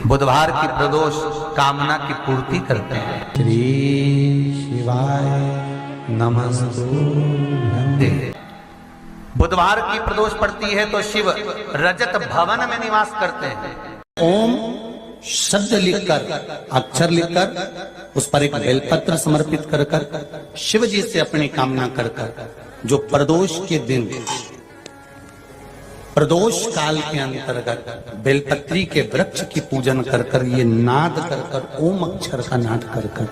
बुधवार की प्रदोष कामना की पूर्ति करते हैं। श्री शिवाय नमस्तुभ्यं। बुधवार की प्रदोष पड़ती है तो शिव रजत भवन में निवास करते हैं। ओम शब्द लिखकर, अक्षर लिखकर, उस पर एक बेलपत्र समर्पित कर कर शिव जी से अपनी कामना कर कर जो प्रदोष के दिन, प्रदोष काल के अंतर्गत बेलपत्री के वृक्ष की पूजन कर कर, ये नाद कर कर, ओम अक्षर का नाद कर कर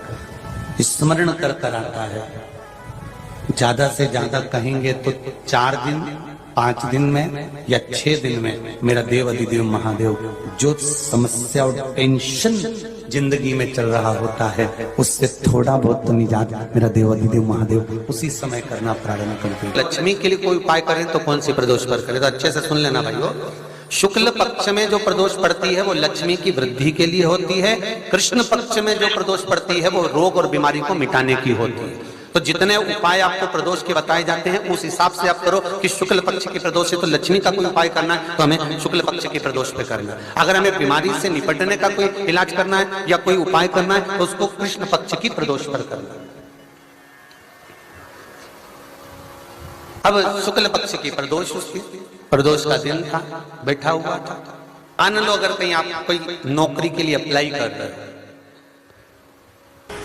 स्मरण कर कर आता है। ज्यादा से ज्यादा कहेंगे तो 4 दिन, 5 दिन में या 6 दिन में मेरा देव अधिदेव महादेव जो समस्या और टेंशन जिंदगी में चल रहा होता है उससे थोड़ा बहुत तो निजात मेरा देव अधिदेव महादेव उसी समय करना प्रारंभ करते हैं। लक्ष्मी के लिए कोई उपाय करें तो कौन सी प्रदोष पर करें? तो अच्छे से सुन लेना भाइयों। शुक्ल पक्ष में जो प्रदोष पड़ती है वो लक्ष्मी की वृद्धि के लिए होती है। कृष्ण पक्ष में जो प्रदोष पड़ती है वो रोग और बीमारी को मिटाने की होती है। तो जितने उपाय आपको प्रदोष के बताए जाते हैं उस हिसाब से आप करो कि शुक्ल पक्ष की प्रदोष है तो लक्ष्मी का कोई उपाय करना है तो हमें शुक्ल पक्ष की प्रदोष पे करना है। अगर हमें बीमारी से निपटने का कोई इलाज करना है या कोई उपाय करना है तो उसको कृष्ण पक्ष की प्रदोष पर करना है। अब शुक्ल पक्ष की प्रदोष, उसकी प्रदोष का दिन था, बैठा हुआ था। मान लो अगर कहीं आप कोई नौकरी के लिए अप्लाई कर रहे हो,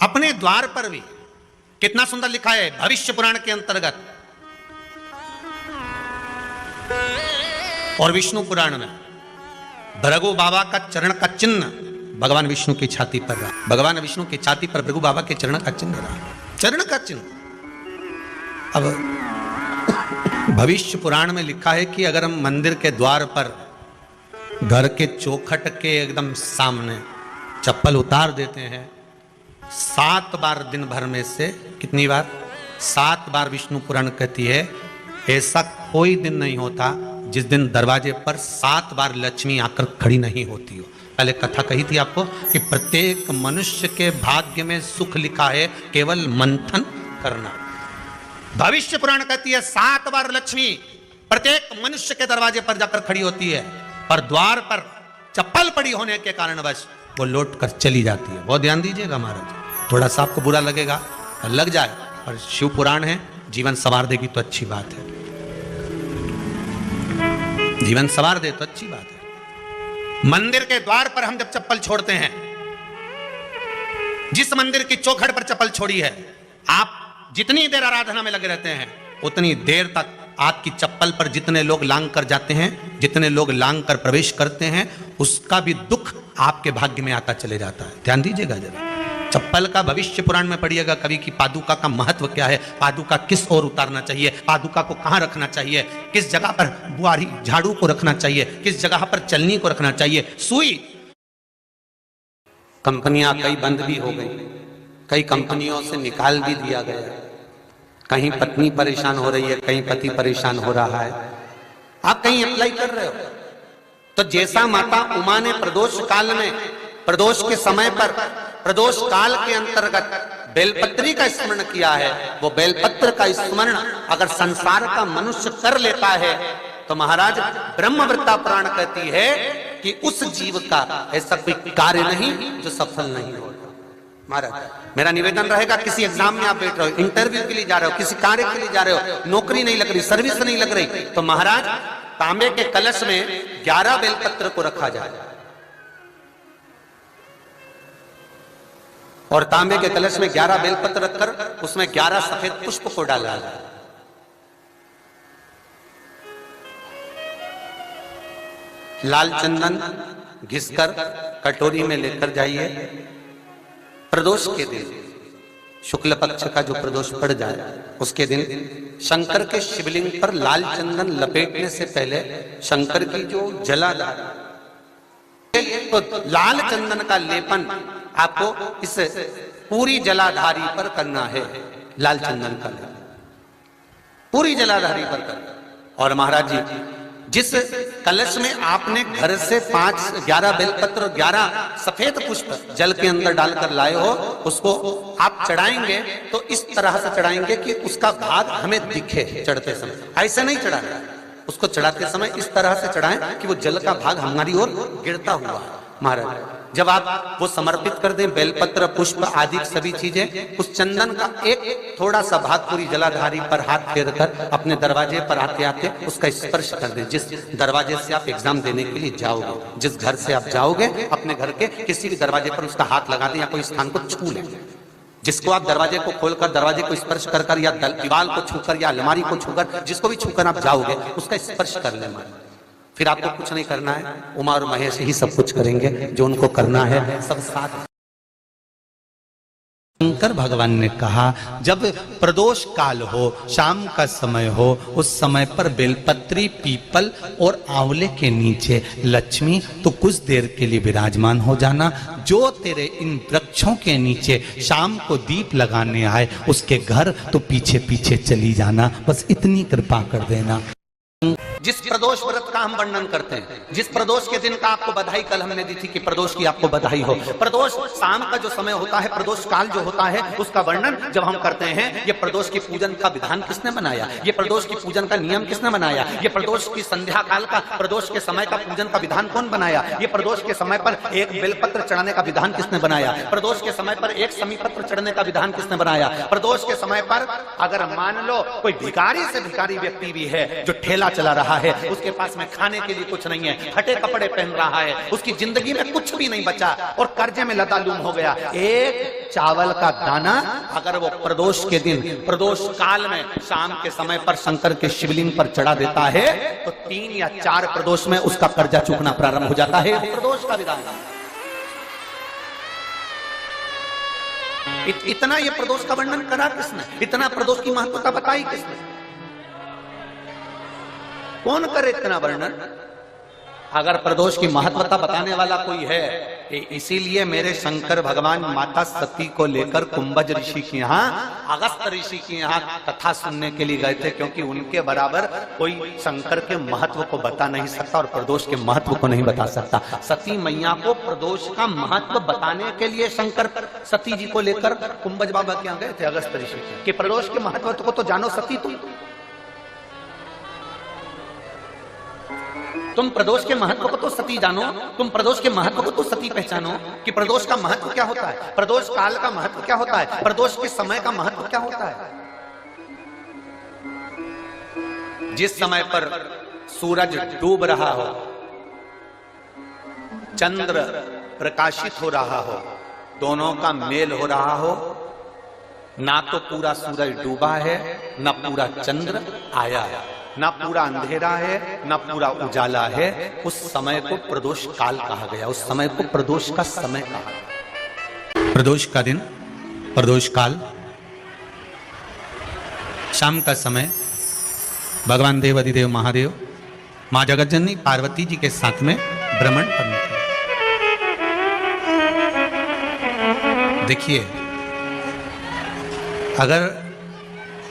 अपने द्वार पर भी कितना सुंदर लिखा है भविष्य पुराण के अंतर्गत और विष्णु पुराण में भृगु बाबा का चरण का चिन्ह भगवान विष्णु की छाती पर रहा। भगवान विष्णु की छाती पर भृगु बाबा के चरण का चिन्ह रहा, चरण का चिन्ह। अब भविष्य पुराण में लिखा है कि अगर हम मंदिर के द्वार पर घर के चौखट के एकदम सामने चप्पल उतार देते हैं 7 बार दिन भर में से, कितनी बार? 7 बार विष्णु पुराण कहती है ऐसा कोई दिन नहीं होता जिस दिन दरवाजे पर 7 बार लक्ष्मी आकर खड़ी नहीं होती हो। पहले कथा कही थी आपको कि प्रत्येक मनुष्य के भाग्य में सुख लिखा है, केवल मंथन करना। भविष्य पुराण कहती है 7 बार लक्ष्मी प्रत्येक मनुष्य के दरवाजे पर जाकर खड़ी होती है, पर द्वार पर चप्पल पड़ी होने के कारणवश वो लौट कर चली जाती है। बहुत ध्यान दीजिएगा महाराज, थोड़ा सा आपको बुरा लगेगा, लग जाए, पर शिव पुराण है, जीवन संवार देगी तो अच्छी बात है, जीवन संवार दे तो अच्छी बात है। मंदिर के द्वार पर हम जब चप्पल छोड़ते हैं, जिस मंदिर की चौखट पर चप्पल छोड़ी है, आप जितनी देर आराधना में लगे रहते हैं उतनी देर तक आपकी चप्पल पर जितने लोग लांग कर जाते हैं, जितने लोग लांग कर प्रवेश करते हैं, उसका भी दुख आपके भाग्य में आता चले जाता है। ध्यान दीजिएगा जरा। चप्पल का भविष्य पुराण में पढ़िएगा कभी कि पादुका का महत्व क्या है, पादुका किस ओर उतारना चाहिए, पादुका को कहां रखना चाहिए, किस जगह पर बुआरी झाड़ू को रखना चाहिए, किस जगह पर चलनी को रखना चाहिए। सुई, कंपनियां कई बंद भी हो गई, कई कंपनियों से निकाल भी दिया गया, कहीं पत्नी परेशान हो रही है, कहीं पति परेशान हो रहा है, आप कहीं अप्लाई कर रहे हो तो जैसा माता उमा ने प्रदोष काल में, प्रदोष के समय पर, प्रदोष काल के अंतर्गत बेलपत्री का स्मरण किया है, वो बेलपत्र का स्मरण अगर संसार का मनुष्य कर लेता है तो महाराज ब्रह्मवृत्ता पुराण कहती है कि उस जीव का ऐसा कोई कार्य नहीं जो सफल नहीं होगा। महाराज मेरा निवेदन रहेगा, किसी एग्जाम में आप बैठ रहे हो, इंटरव्यू के लिए जा रहे हो, किसी कार्य के लिए जा रहे हो, नौकरी नहीं लग रही, सर्विस नहीं लग रही, तो महाराज तांबे के कलश में 11 बेलपत्र को रखा जाए और तांबे के कलश में 11 बेलपत्र रखकर उसमें 11 सफेद पुष्प को डाला जाए। लाल चंदन घिसकर कटोरी में लेकर जाइए। प्रदोष के दिन, शुक्ल पक्ष का जो प्रदोष पड़ जाए उसके दिन शंकर के शिवलिंग पर लाल चंदन लपेटने से पहले शंकर की जो जलाधार, तो लाल चंदन का लेपन आपको इस पूरी जलाधारी पर करना है। लाल चंदन का लेपन पूरी जलाधारी पर करना। और महाराज जी जिस कलश में आपने घर से 11 बेलपत्र और 11 सफेद पुष्प जल के अंदर डालकर लाए हो, उसको आप चढ़ाएंगे तो इस तरह से चढ़ाएंगे कि उसका भाग हमें दिखे चढ़ते समय। ऐसे नहीं चढ़ाना, उसको चढ़ाते समय इस तरह से चढ़ाएं कि वो जल का भाग हमारी ओर गिरता हुआ। महाराज जब आप वो समर्पित कर दें, बेलपत्र पुष्प आदि सभी चीजें, उस चंदन का एक थोड़ा सा भाग पूरी जलाधारी पर हाथ फेर कर अपने दरवाजे पर आते आते उसका स्पर्श कर दें। जिस दरवाजे से आप एग्जाम देने के लिए जाओगे, जिस घर से आप जाओगे, अपने घर के किसी भी दरवाजे पर उसका हाथ लगा दें या कोई स्थान को छू लें। जिसको आप दरवाजे को खोलकर, दरवाजे को स्पर्श कर कर या दीवार को छूकर या अलमारी को छूकर, जिसको भी छूकर आप जाओगे उसका स्पर्श कर लें। फिर आपको कुछ नहीं करना है, उमा और महेश ही सब कुछ करेंगे जो उनको करना है, सब साथ। शंकर भगवान ने कहा जब प्रदोष काल हो, शाम का समय हो, उस समय पर बेलपत्री, पीपल और आंवले के नीचे लक्ष्मी तो कुछ देर के लिए विराजमान हो जाना। जो तेरे इन वृक्षों के नीचे शाम को दीप लगाने आए उसके घर तो पीछे पीछे चली जाना। बस इतनी कृपा कर देना। जिस प्रदोष व्रत का हम वर्णन करते हैं, जिस प्रदोष के दिन का आपको बधाई कल हमने दी थी कि प्रदोष की आपको बधाई हो, प्रदोष शाम का जो समय होता है, प्रदोष काल जो होता है, उसका वर्णन जब हम करते हैं, ये प्रदोष की पूजन का विधान किसने बनाया, ये प्रदोष की पूजन का नियम किसने बनाया, ये प्रदोष की संध्या काल का, प्रदोष के समय का पूजन का विधान कौन बनाया, ये प्रदोष के समय पर एक बेलपत्र चढ़ाने का विधान किसने बनाया, प्रदोष के समय पर एक समीपत्र चढ़ने का विधान किसने बनाया, प्रदोष के समय पर अगर मान लो कोई भिखारी से भिखारी व्यक्ति भी है जो ठेला चला रहा है, उसके पास में खाने के लिए कुछ नहीं है, फटे कपड़े पहन रहा है, उसकी जिंदगी में कुछ भी नहीं बचा और कर्जे में लदालूम हो गया, एक चावल का दाना अगर वो प्रदोष के दिन, प्रदोष काल में शाम के समय पर शंकर के शिवलिंग पर चढ़ा देता है तो 3 या 4 प्रदोष में उसका कर्जा चूकना प्रारंभ हो जाता है। प्रदोष का विधान इतना ये प्रदोष का वर्णन करा किसने, इतना प्रदोष की महत्वता बताई किसने, कौन करे इतना वर्णन। अगर प्रदोष की महत्वता बताने वाला कोई है, इसीलिए मेरे शंकर भगवान माता सती को लेकर कुंभज ऋषि के यहाँ, अगस्त ऋषि के यहाँ कथा सुनने के लिए गए थे, क्योंकि उनके बराबर कोई शंकर के महत्व को बता नहीं सकता और प्रदोष के महत्व को नहीं बता सकता। सती मैया को प्रदोष का महत्व बताने के लिए शंकर सती जी को लेकर कुंभज बाबा के यहाँ गए थे, अगस्त ऋषि के, प्रदोष के महत्व को तो जानो सती, तुम प्रदोष के महत्व को तो सती जानो, तुम प्रदोष के महत्व को तो सती पहचानो कि प्रदोष का महत्व क्या होता है, प्रदोष काल का महत्व क्या होता है, प्रदोष के समय का महत्व क्या होता है। जिस समय पर सूरज डूब रहा हो, चंद्र प्रकाशित हो रहा हो, दोनों का मेल हो रहा हो, ना तो पूरा सूरज डूबा है, ना पूरा चंद्र आया है, ना पूरा अंधेरा है, ना पूरा उजाला है, उस समय को प्रदोष काल कहा गया, उस समय को प्रदोष का समय कहा गया। प्रदोष का दिन, प्रदोष काल, शाम का समय, भगवान देव अधिदेव महादेव मां जगतजननी पार्वती जी के साथ में भ्रमण करने का। देखिए, अगर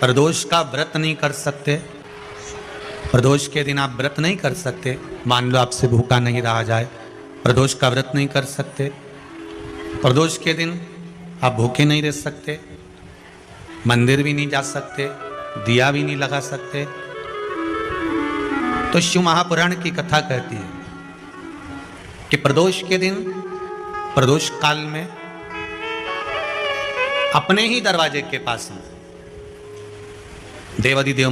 प्रदोष का व्रत नहीं कर सकते, प्रदोष के दिन आप व्रत नहीं कर सकते, मान लो आपसे भूखा नहीं रहा जाए, प्रदोष का व्रत नहीं कर सकते, प्रदोष के दिन आप भूखे नहीं रह सकते, मंदिर भी नहीं जा सकते, दिया भी नहीं लगा सकते, तो शिव महापुराण की कथा कहती है कि प्रदोष के दिन, प्रदोष काल में अपने ही दरवाजे के पास में देवाधिदेव